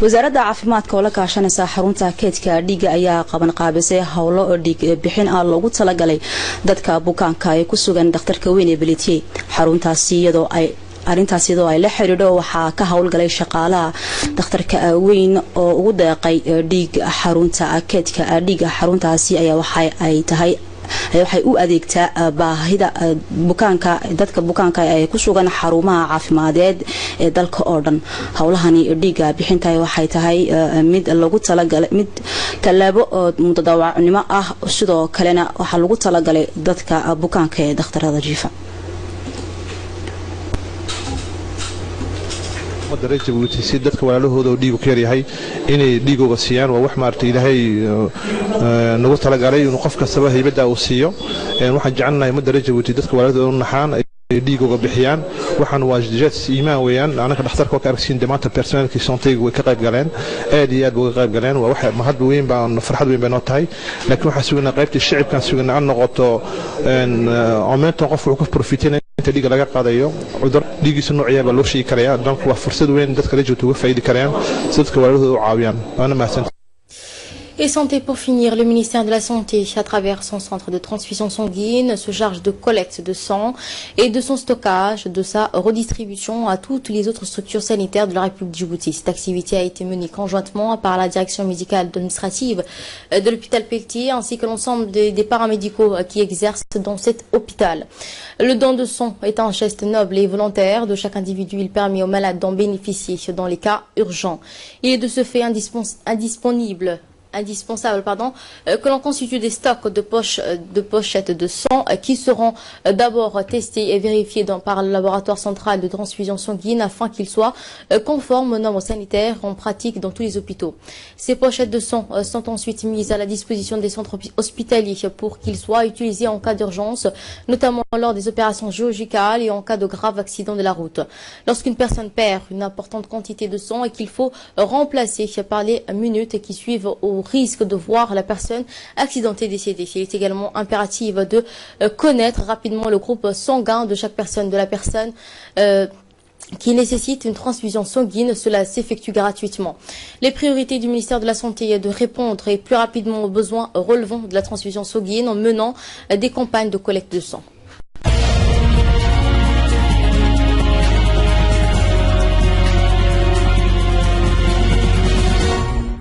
wasaaradda caafimaadka oo la kaashanaysa xarunta keedka dhiiga ayaa qaban qaabisay howlo dhiig bixin ah loogu talagalay dadka bukaanka ay ku sugan dhakhtarka weyn ee Belitiye xaruntaasi iyadoo ay la xiriirdo waxaa ka howlgalay shaqaalaha dhakhtarka weyn oo ugu deeqay dhiig xarunta keedka dhiiga xaruntaasi ayaa waxay u adeegtaa baahida bukaanka dadka bukaanka ay ku sugan xarumaha caafimadeed ee dalka oo dhan howlahani dhiiga bixinta waxay tahay mid lagu talagalay mid talaabo mutadawacnimo ah sidoo kalena waxa lagu talagalay dadka bukaanka ee dhakhtarada jiifa مدرج جبوتي سيد dadka walaalahooda oo dhiigu ka yahay inay dhiigooga siiyaan waa wax maartay ilaahay nagu tala galay inuu qof kasta haybada uu siiyo waxaan jecelnahay madaraj Jabuuti dadka walaalahooda u naxaan dhiigooga bixiyaan waxaan waajibaad iimaan weeyaan anaka dhakhtarka ka aragsiin dhamaanta personalki santeega way ka qayb galeen aad iyo aad uga qayb galeen waa wax mahad weyn baan farxad weyn baan oo tahay laakiin waxa sugnaa qaybtii shacabkan sugnaa noqoto aumento qof uu ka profitay inta dhiig laga qaadayo cudur dhiigiisa noocyaba loo sheegi karayaa donc waa fursad weyn dadka la joogto uga faa'iidi karaan sidoo walaalahooda u caawiyaan ana mahadsan. Et santé pour finir, le ministère de la Santé, à travers son centre de transfusion sanguine, se charge de collecte de sang et de son stockage, de sa redistribution à toutes les autres structures sanitaires de la République du Djibouti. Cette activité a été menée conjointement par la direction médicale administrative de l'hôpital Pelletier ainsi que l'ensemble des paramédicaux qui exercent dans cet hôpital. Le don de sang est un geste noble et volontaire de chaque individu. Il permet aux malades d'en bénéficier dans les cas urgents. Il est de ce fait indispensable que l'on constitue des stocks de pochettes de sang qui seront d'abord testés et vérifiés par le laboratoire central de transfusion sanguine afin qu'ils soient conformes aux normes sanitaires en pratique dans tous les hôpitaux. Ces pochettes de sang sont ensuite mises à la disposition des centres hospitaliers pour qu'ils soient utilisés en cas d'urgence, notamment lors des opérations chirurgicales et en cas de grave accident de la route. Lorsqu'une personne perd une importante quantité de sang et qu'il faut remplacer par les minutes qui suivent au risque de voir la personne accidentée décédée. Il est également impératif de connaître rapidement le groupe sanguin de chaque personne, de la personne qui nécessite une transfusion sanguine. Cela s'effectue gratuitement. Les priorités du ministère de la Santé est de répondre et plus rapidement aux besoins relevant de la transfusion sanguine en menant des campagnes de collecte de sang.